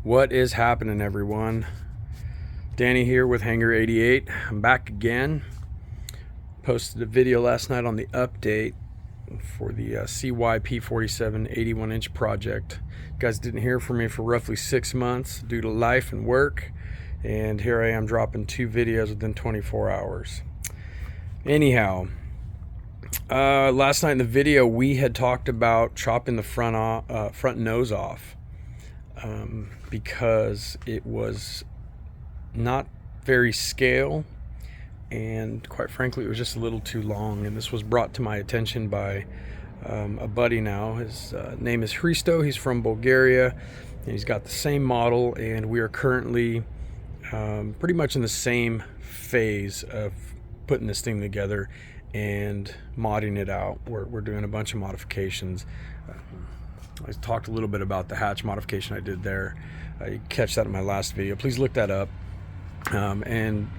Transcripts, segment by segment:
What is happening, everyone? Danny here with Hangar 88. I'm back again. Posted a video last night on the update for the P47 81-inch project. You guys didn't hear from me for roughly 6 months due to life and work, and here I am dropping 2 videos within 24 hours. Anyhow, last night in the video we had talked about chopping the front nose off because it was not very scale, and quite frankly it was just a little too long. And this was brought to my attention by a buddy now. His name is Hristo. He's from Bulgaria, and he's got the same model, and we are currently pretty much in the same phase of putting this thing together and modding it out. We're doing a bunch of modifications. I talked a little bit about the hatch modification I did there. You catch that in my last video. Please look that up. And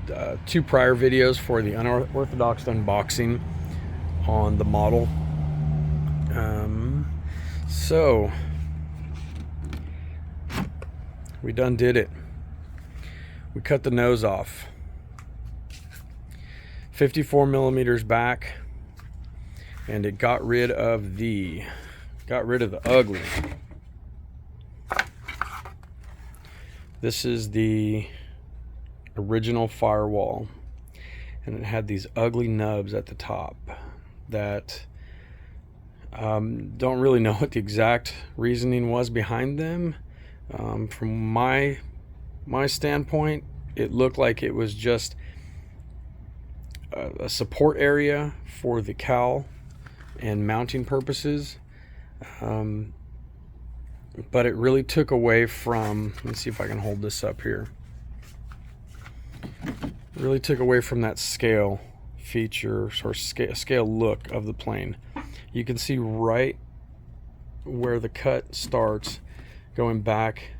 2 prior videos for the unorthodox unboxing on the model. So we done did it. We cut the nose off 54 millimeters back, and it got rid of the ugly. This is the original firewall, and it had these ugly nubs at the top that don't really know what the exact reasoning was behind them. From my standpoint, it looked like it was just a support area for the cowl and mounting purposes, but it really took away from, let me see if I can hold this up here, really took away from that scale feature or scale look of the plane. You can see right where the cut starts, going back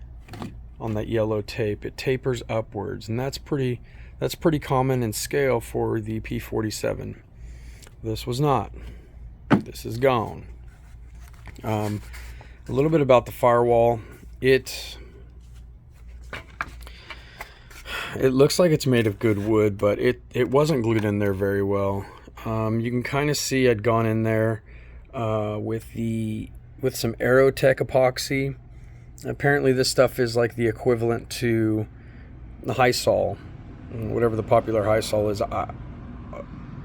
on that yellow tape, it tapers upwards, and that's pretty common in scale for the P47. This was not. This is gone. A little bit about the firewall. It looks like it's made of good wood, but it wasn't glued in there very well. You can kind of see I'd gone in there with some Aerotech epoxy. Apparently this stuff is like the equivalent to the Hysol, whatever the popular Hysol is.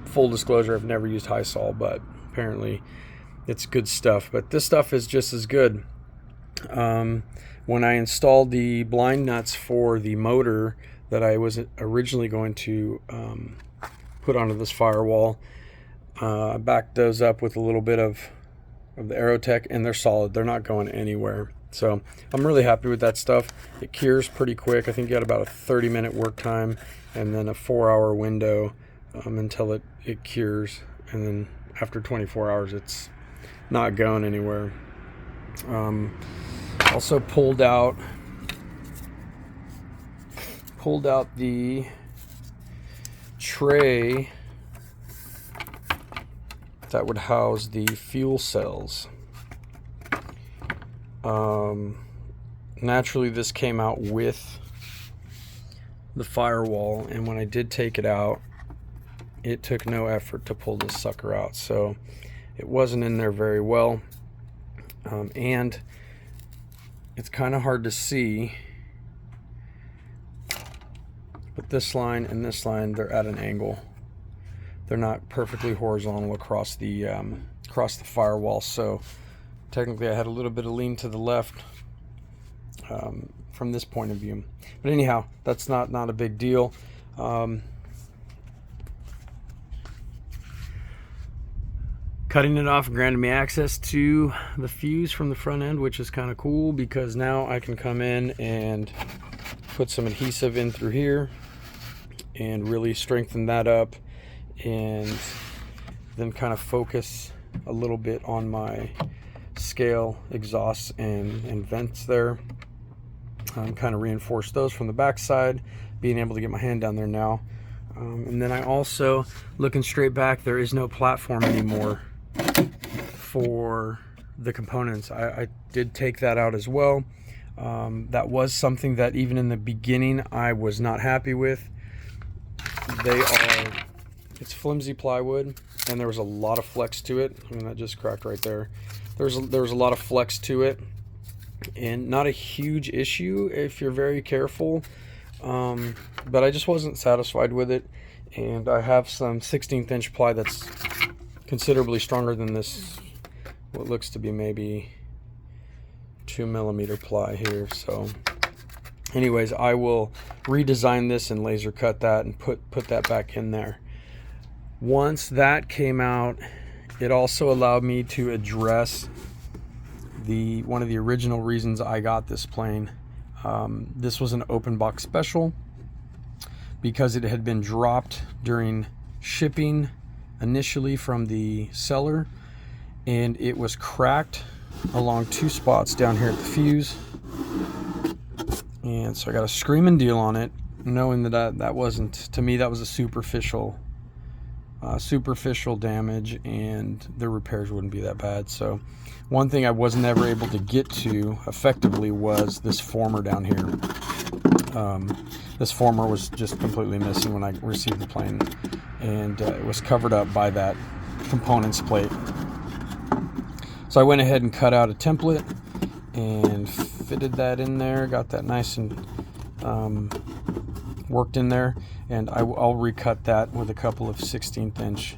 Full disclosure, I've never used Hysol, but apparently it's good stuff. But this stuff is just as good. When I installed the blind nuts for the motor that I was originally going to put onto this firewall, I backed those up with a little bit of the Aerotech, and they're solid. They're not going anywhere. So I'm really happy with that stuff. It cures pretty quick. I think you got about a 30-minute work time and then a 4-hour window until it cures, and then after 24 hours it's not going anywhere. Also pulled out the tray that would house the fuel cells. Naturally this came out with the firewall, and when I did take it out, it took no effort to pull this sucker out, so it wasn't in there very well. And it's kind of hard to see, but this line and this line, they're at an angle. They're not perfectly horizontal across the firewall, so technically I had a little bit of lean to the left from this point of view. But anyhow, that's not a big deal. Cutting it off granted me access to the fuse from the front end, which is kind of cool, because now I can come in and put some adhesive in through here and really strengthen that up, and then kind of focus a little bit on my scale exhausts and vents there. Kind of reinforce those from the back side, being able to get my hand down there now. And then I also, looking straight back, there is no platform anymore for the components. I did take that out as well. That was something that even in the beginning I was not happy with. It's flimsy plywood, and there was a lot of flex to it. I mean, that just cracked right there. There was a lot of flex to it, and not a huge issue if you're very careful. But I just wasn't satisfied with it, and I have some 16th inch ply that's considerably stronger than this, what looks to be maybe 2mm ply here. So anyways, I will redesign this and laser cut that and put that back in there. Once that came out, it also allowed me to address one of the original reasons I got this plane. This was an open box special because it had been dropped during shipping initially from the seller, and it was cracked along 2 spots down here at the fuse. And so I got a screaming deal on it, knowing that wasn't, to me, that was a superficial damage, and the repairs wouldn't be that bad. So one thing I was never able to get to effectively was this former down here. This former was just completely missing when I received the plane, and it was covered up by that components plate. So I went ahead and cut out a template and fitted that in there, got that nice and worked in there, and I'll recut that with a couple of 16th inch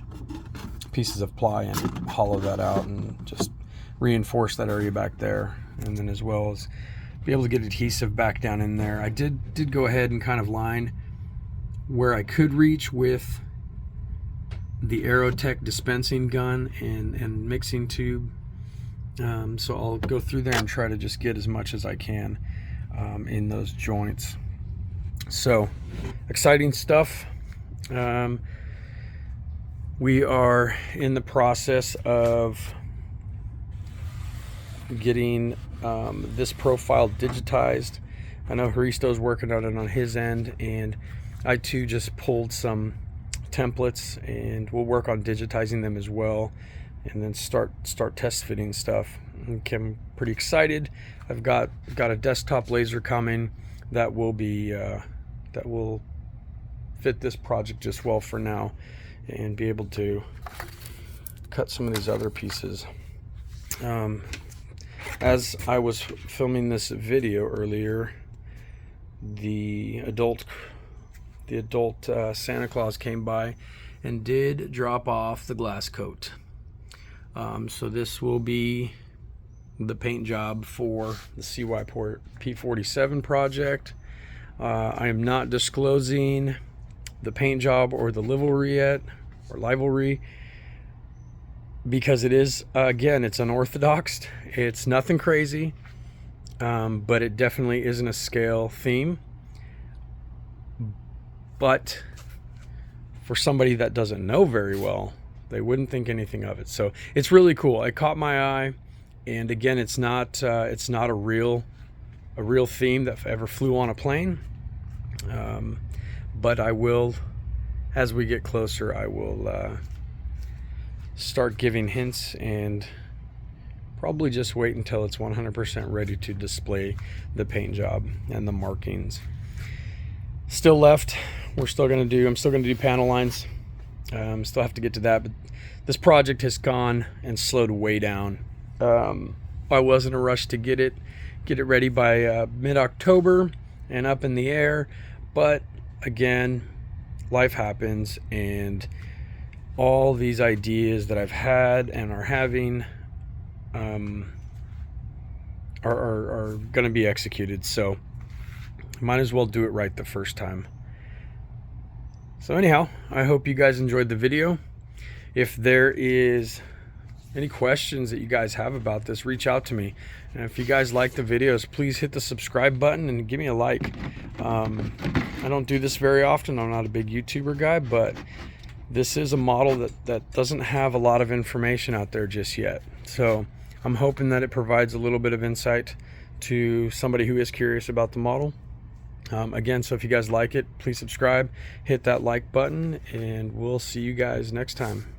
pieces of ply and hollow that out and just reinforce that area back there, and then as well as be able to get adhesive back down in there. I did go ahead and kind of line where I could reach with the Aerotech dispensing gun and mixing tube. So I'll go through there and try to just get as much as I can in those joints. So exciting stuff. We are in the process of getting this profile digitized. I know Hristo's working on it on his end, and I too just pulled some templates, and we'll work on digitizing them as well, and then start test fitting stuff. Okay, I'm pretty excited. I've got a desktop laser coming that will be that will fit this project just well for now, and be able to cut some of these other pieces. As I was filming this video earlier, the adult Santa Claus came by and did drop off the glass coat. So this will be the paint job for the P47 project. I am not disclosing the paint job or the livery yet, or livery, because it is, again, it's unorthodox. It's nothing crazy, but it definitely isn't a scale theme. But for somebody that doesn't know very well, they wouldn't think anything of it. So it's really cool. It caught my eye, and again, it's not a real theme that ever flew on a plane. But I will, as we get closer, I will start giving hints, and probably just wait until it's 100% ready to display the paint job and the markings. Still left, I'm still gonna do panel lines. Still have to get to that, but this project has gone and slowed way down. I was in a rush to get it ready by mid-October and up in the air, but again, life happens, and all these ideas that I've had and are having are going to be executed, so might as well do it right the first time. So anyhow, I hope you guys enjoyed the video. If there is any questions that you guys have about this, reach out to me. And if you guys like the videos, please hit the subscribe button and give me a like. I don't do this very often. I'm not a big YouTuber guy, but this is a model that doesn't have a lot of information out there just yet. So I'm hoping that it provides a little bit of insight to somebody who is curious about the model. Again, so if you guys like it, please subscribe, hit that like button, and we'll see you guys next time.